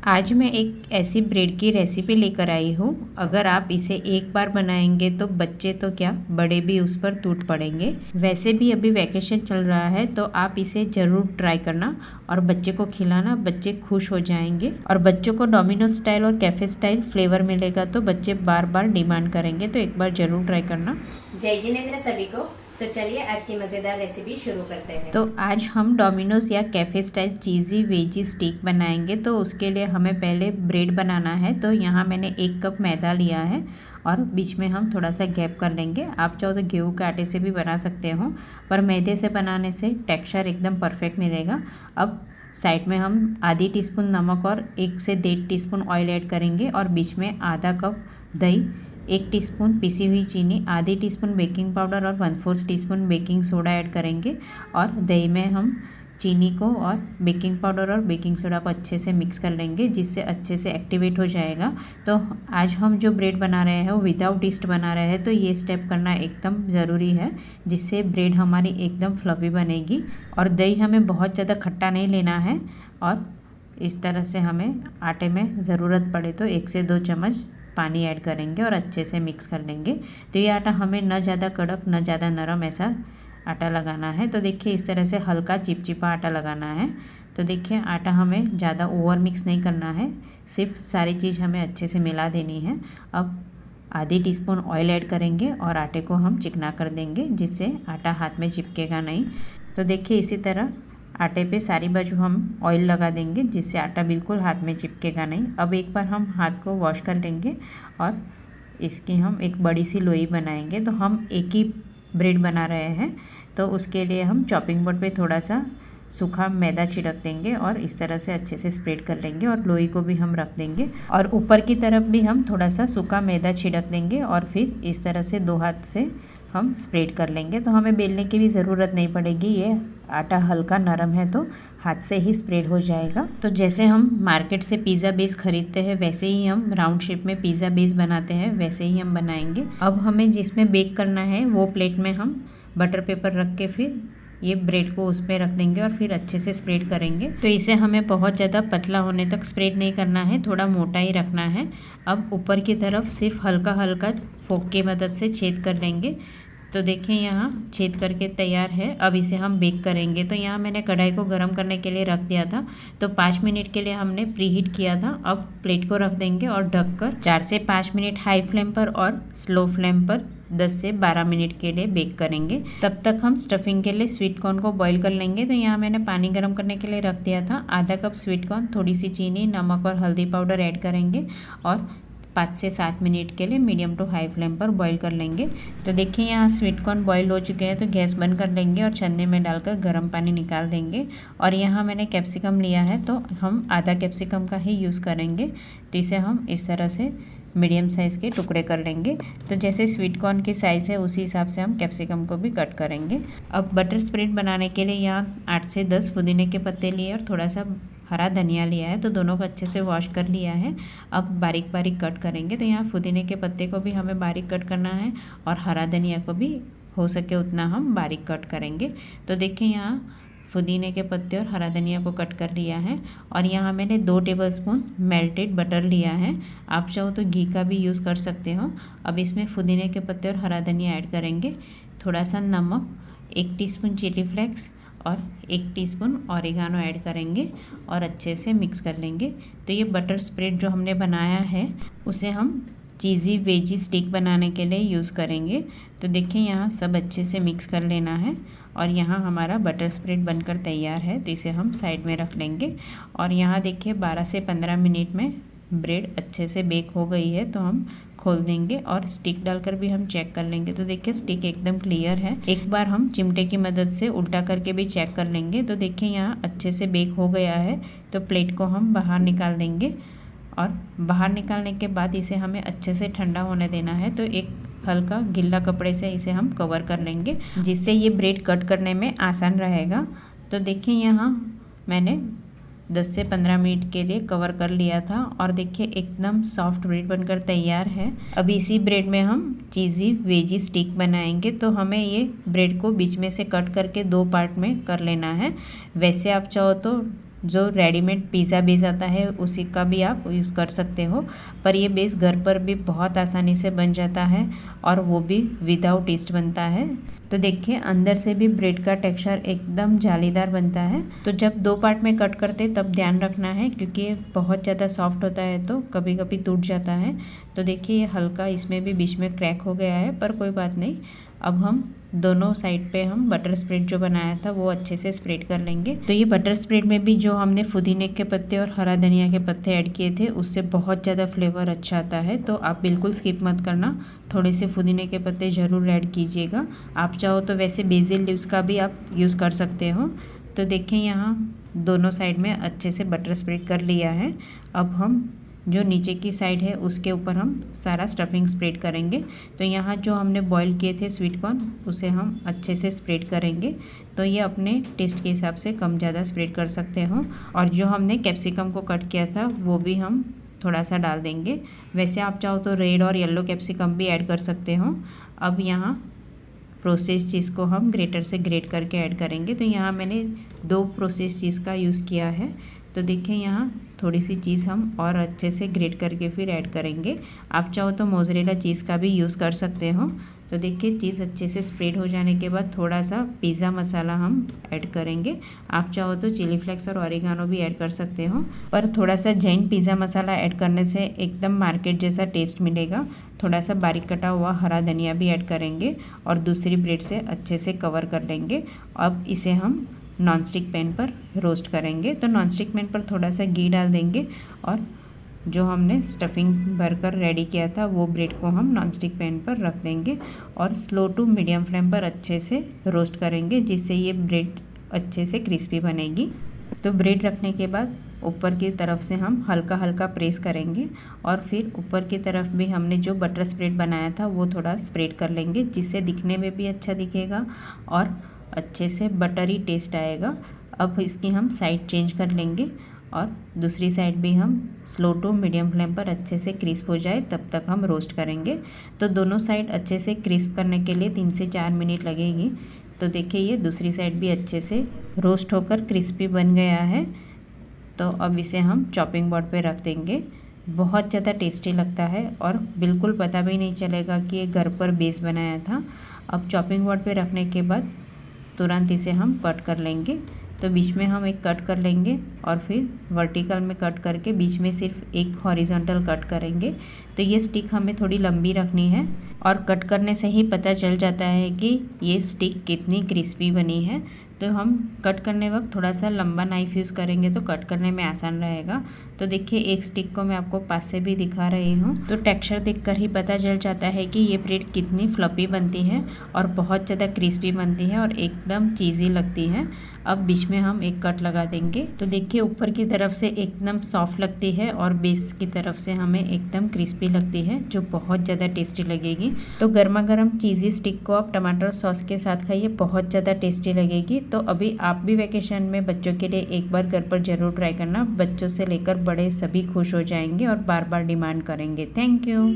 आज मैं एक ऐसी ब्रेड की रेसिपी लेकर आई हूँ। अगर आप इसे एक बार बनाएंगे तो बच्चे तो क्या बड़े भी उस पर टूट पड़ेंगे। वैसे भी अभी वैकेशन चल रहा है तो आप इसे ज़रूर ट्राई करना और बच्चे को खिलाना, बच्चे खुश हो जाएंगे। और बच्चों को डोमिनोज स्टाइल और कैफ़े स्टाइल फ्लेवर मिलेगा तो बच्चे बार बार डिमांड करेंगे, तो एक बार ज़रूर ट्राई करना। जय जिनेंद्र सभी को। तो चलिए आज की मज़ेदार रेसिपी शुरू करते हैं। तो आज हम डोमिनोज या कैफ़े स्टाइल चीज़ी वेजी स्टिक बनाएंगे। तो उसके लिए हमें पहले ब्रेड बनाना है। तो यहाँ मैंने 1 कप मैदा लिया है और बीच में हम थोड़ा सा गैप कर लेंगे। आप चाहो तो गेहूं के आटे से भी बना सकते हो, पर मैदे से बनाने से टेक्सचर एकदम परफेक्ट मिलेगा। अब साइड में हम आधी टीस्पून नमक और 1 से 1.5 टीस्पून ऑयल ऐड करेंगे और बीच में आधा कप दही, 1 टीस्पून पिसी हुई चीनी, आधी टीस्पून बेकिंग पाउडर और 1/4 टीस्पून बेकिंग सोडा ऐड करेंगे। और दही में हम चीनी को और बेकिंग पाउडर और बेकिंग सोडा को अच्छे से मिक्स कर लेंगे, जिससे अच्छे से एक्टिवेट हो जाएगा। तो आज हम जो ब्रेड बना रहे हैं वो विदाउट ईस्ट बना रहे हैं, तो ये स्टेप करना एकदम ज़रूरी है, जिससे ब्रेड हमारी एकदम फ्लफी बनेगी। और दही हमें बहुत ज़्यादा खट्टा नहीं लेना है और इस तरह से हमें आटे में ज़रूरत पड़े तो 1 से 2 चम्मच पानी ऐड करेंगे और अच्छे से मिक्स कर लेंगे। तो ये आटा हमें न ज़्यादा कड़क न ज़्यादा नरम ऐसा आटा लगाना है। तो देखिए इस तरह से हल्का चिपचिपा आटा लगाना है। तो देखिए आटा हमें ज़्यादा ओवर मिक्स नहीं करना है, सिर्फ सारी चीज़ हमें अच्छे से मिला देनी है। अब आधी टीस्पून ऑयल ऐड करेंगे और आटे को हम चिकना कर देंगे, जिससे आटा हाथ में चिपकेगा नहीं। तो देखिए इसी तरह आटे पे सारी बाजू हम ऑयल लगा देंगे, जिससे आटा बिल्कुल हाथ में चिपकेगा नहीं। अब एक बार हम हाथ को वॉश कर लेंगे और इसकी हम एक बड़ी सी लोई बनाएंगे। तो हम एक ही ब्रेड बना रहे हैं, तो उसके लिए हम चॉपिंग बोर्ड पे थोड़ा सा सूखा मैदा छिड़क देंगे और इस तरह से अच्छे से स्प्रेड कर लेंगे और लोई को भी हम रख देंगे और ऊपर की तरफ भी हम थोड़ा सा सूखा मैदा छिड़क देंगे और फिर इस तरह से 2 हाथ से हम स्प्रेड कर लेंगे। तो हमें बेलने की भी ज़रूरत नहीं पड़ेगी, ये आटा हल्का नरम है तो हाथ से ही स्प्रेड हो जाएगा। तो जैसे हम मार्केट से पिज़्ज़ा बेस खरीदते हैं वैसे ही हम राउंड शेप में पिज़्ज़ा बेस बनाते हैं, वैसे ही हम बनाएंगे। अब हमें जिसमें बेक करना है वो प्लेट में हम बटर पेपर रख के फिर ये ब्रेड को उस पर रख देंगे और फिर अच्छे से स्प्रेड करेंगे। तो इसे हमें बहुत ज़्यादा पतला होने तक स्प्रेड नहीं करना है, थोड़ा मोटा ही रखना है। अब ऊपर की तरफ सिर्फ हल्का हल्का फोक की मदद से छेद कर लेंगे। तो देखिए यहाँ छेद करके तैयार है। अब इसे हम बेक करेंगे। तो यहाँ मैंने कढ़ाई को गर्म करने के लिए रख दिया था, तो 5 मिनट के लिए हमने प्रीहीट किया था। अब प्लेट को रख देंगे और ढककर 4 से 5 मिनट हाई फ्लेम पर और स्लो फ्लेम पर 10 से 12 मिनट के लिए बेक करेंगे। तब तक हम स्टफिंग के लिए स्वीट कॉर्न को बॉईल कर लेंगे। तो यहाँ मैंने पानी गर्म करने के लिए रख दिया था। आधा कप स्वीट कॉर्न, थोड़ी सी चीनी, नमक और हल्दी पाउडर ऐड करेंगे और 5 से 7 मिनट के लिए मीडियम टू हाई फ्लेम पर बॉईल कर लेंगे। तो देखिए यहाँ स्वीट कॉर्न बॉईल हो चुके हैं, तो गैस बंद कर लेंगे और छन्नी में डालकर गर्म पानी निकाल देंगे। और यहाँ मैंने कैप्सिकम लिया है, तो हम आधा कैप्सिकम का ही यूज़ करेंगे। तो इसे हम इस तरह से मीडियम साइज़ के टुकड़े कर लेंगे। तो जैसे स्वीट कॉर्न की साइज़ है उसी हिसाब से हम कैप्सिकम को भी कट करेंगे। अब बटर स्प्रेड बनाने के लिए यहाँ 8 से 10 पुदीने के पत्ते लिए और थोड़ा सा हरा धनिया लिया है, तो दोनों को अच्छे से वॉश कर लिया है। अब बारीक बारीक कट करेंगे। तो यहाँ पुदीने के पत्ते को भी हमें बारीक कट करना है और हरा धनिया को भी हो सके उतना हम बारीक कट करेंगे। तो देखिए यहाँ पुदीने के पत्ते और हरा धनिया को कट कर लिया है और यहाँ मैंने 2 टेबलस्पून मेल्टेड बटर लिया है। आप चाहो तो घी का भी यूज़ कर सकते हो। अब इसमें पुदीने के पत्ते और हरा धनिया ऐड करेंगे, थोड़ा सा नमक, 1 टीस्पून चिली फ्लेक्स और 1 टीस्पून ऑरिगानो ऐड करेंगे और अच्छे से मिक्स कर लेंगे। तो ये बटर स्प्रेड जो हमने बनाया है उसे हम चीज़ी वेजी स्टिक बनाने के लिए यूज़ करेंगे। तो देखिए यहाँ सब अच्छे से मिक्स कर लेना है और यहाँ हमारा बटर स्प्रेड बनकर तैयार है। तो इसे हम साइड में रख लेंगे और यहाँ देखिए 12 से 15 मिनट में ब्रेड अच्छे से बेक हो गई है। तो हम खोल देंगे और स्टिक डालकर भी हम चेक कर लेंगे। तो देखिए स्टिक एकदम क्लियर है। एक बार हम चिमटे की मदद से उल्टा करके भी चेक कर लेंगे। तो देखिए यहाँ अच्छे से बेक हो गया है। तो प्लेट को हम बाहर निकाल देंगे और बाहर निकालने के बाद इसे हमें अच्छे से ठंडा होने देना है। तो एक हल्का गीला कपड़े से इसे हम कवर कर लेंगे, जिससे ये ब्रेड कट करने में आसान रहेगा। तो देखिए यहाँ मैंने 10 से 15 मिनट के लिए कवर कर लिया था और देखिए एकदम सॉफ्ट ब्रेड बनकर तैयार है। अब इसी ब्रेड में हम चीज़ी वेजी स्टिक बनाएंगे। तो हमें ये ब्रेड को बीच में से कट करके 2 पार्ट में कर लेना है। वैसे आप चाहो तो जो रेडीमेड पिज़्ज़ा बेस आता है उसी का भी आप यूज़ कर सकते हो, पर ये बेस घर पर भी बहुत आसानी से बन जाता है और वो भी विदाउट ईस्ट बनता है। तो देखिए अंदर से भी ब्रेड का टेक्सचर एकदम जालीदार बनता है। तो जब 2 पार्ट में कट करते तब ध्यान रखना है, क्योंकि ये बहुत ज़्यादा सॉफ्ट होता है तो कभी कभी टूट जाता है। तो देखिए ये हल्का इसमें भी बीच में क्रैक हो गया है, पर कोई बात नहीं। अब हम दोनों साइड पे हम बटर स्प्रेड जो बनाया था वो अच्छे से स्प्रेड कर लेंगे। तो ये बटर स्प्रेड में भी जो हमने पुदीने के पत्ते और हरा धनिया के पत्ते ऐड किए थे उससे बहुत ज़्यादा फ्लेवर अच्छा आता है। तो आप बिल्कुल स्किप मत करना, थोड़े से पुदीने के पत्ते ज़रूर ऐड कीजिएगा। आप चाहो तो वैसे बेसिल लीव्स का भी आप यूज़ कर सकते हो। तो देखें यहाँ दोनों साइड में अच्छे से बटर स्प्रेड कर लिया है। अब हम जो नीचे की साइड है उसके ऊपर हम सारा स्टफिंग स्प्रेड करेंगे। तो यहाँ जो हमने बॉईल किए थे स्वीट कॉर्न उसे हम अच्छे से स्प्रेड करेंगे। तो ये अपने टेस्ट के हिसाब से कम ज़्यादा स्प्रेड कर सकते हो। और जो हमने कैप्सिकम को कट किया था वो भी हम थोड़ा सा डाल देंगे। वैसे आप चाहो तो रेड और येलो कैप्सिकम भी ऐड कर सकते हो। अब यहाँ प्रोसेस चीज़ को हम ग्रेटर से ग्रेट करके ऐड करेंगे। तो यहाँ मैंने 2 प्रोसेस चीज़ का यूज़ किया है। तो देखें यहाँ थोड़ी सी चीज़ हम और अच्छे से ग्रेट करके फिर ऐड करेंगे। आप चाहो तो मोज़रेला चीज़ का भी यूज़ कर सकते हो। तो देखिए चीज़ अच्छे से स्प्रेड हो जाने के बाद थोड़ा सा पिज़्ज़ा मसाला हम ऐड करेंगे। आप चाहो तो चिली फ्लेक्स और ऑरिगानो भी ऐड कर सकते हो, पर थोड़ा सा जैन पिज़्ज़ा मसाला ऐड करने से एकदम मार्केट जैसा टेस्ट मिलेगा। थोड़ा सा बारीक कटा हुआ हरा धनिया भी ऐड करेंगे और दूसरी ब्रेड से अच्छे से कवर कर लेंगे। अब इसे हम नॉनस्टिक पैन पर रोस्ट करेंगे। तो नॉनस्टिक पैन पर थोड़ा सा घी डाल देंगे और जो हमने स्टफिंग भरकर रेडी किया था वो ब्रेड को हम नॉनस्टिक पैन पर रख देंगे और स्लो टू मीडियम फ्लेम पर अच्छे से रोस्ट करेंगे, जिससे ये ब्रेड अच्छे से क्रिस्पी बनेगी। तो ब्रेड रखने के बाद ऊपर की तरफ से हम हल्का हल्का प्रेस करेंगे और फिर ऊपर की तरफ भी हमने जो बटर स्प्रेड बनाया था वो थोड़ा स्प्रेड कर लेंगे, जिससे दिखने में भी अच्छा दिखेगा और अच्छे से बटरी टेस्ट आएगा। अब इसकी हम साइड चेंज कर लेंगे और दूसरी साइड भी हम स्लो टू मीडियम फ्लेम पर अच्छे से क्रिस्प हो जाए तब तक हम रोस्ट करेंगे। तो दोनों साइड अच्छे से क्रिस्प करने के लिए 3 से 4 मिनट लगेगी। तो देखिए ये दूसरी साइड भी अच्छे से रोस्ट होकर क्रिस्पी बन गया है। तो अब इसे हम चॉपिंग बोर्ड पे रख देंगे। बहुत ज़्यादा टेस्टी लगता है और बिल्कुल पता भी नहीं चलेगा कि ये घर पर बेस बनाया था। अब चॉपिंग बोर्ड पे रखने के बाद तुरंत इसे हम कट कर लेंगे। तो बीच में हम एक कट कर लेंगे और फिर वर्टिकल में कट करके बीच में सिर्फ एक हॉरिजॉन्टल कट करेंगे। तो ये स्टिक हमें थोड़ी लंबी रखनी है और कट करने से ही पता चल जाता है कि ये स्टिक कितनी क्रिस्पी बनी है। तो हम कट करने वक्त थोड़ा सा लंबा नाइफ़ यूज़ करेंगे तो कट करने में आसान रहेगा। तो देखिए एक स्टिक को मैं आपको पास से भी दिखा रही हूँ। तो टेक्सचर देखकर ही पता चल जाता है कि ये ब्रेड कितनी फ्लफी बनती है और बहुत ज़्यादा क्रिस्पी बनती है और एकदम चीज़ी लगती है। अब बीच में हम एक कट लगा देंगे। तो देखिए ऊपर की तरफ से एकदम सॉफ्ट लगती है और बेस की तरफ से हमें एकदम क्रिस्पी लगती है, जो बहुत ज़्यादा टेस्टी लगेगी। तो गर्मा गर्म चीज़ी स्टिक को आप टमाटर सॉस के साथ खाइए, बहुत ज़्यादा टेस्टी लगेगी। तो अभी आप भी वैकेशन में बच्चों के लिए एक बार घर पर ज़रूर ट्राई करना। बच्चों से लेकर बड़े सभी खुश हो जाएंगे और बार बार डिमांड करेंगे। Thank you.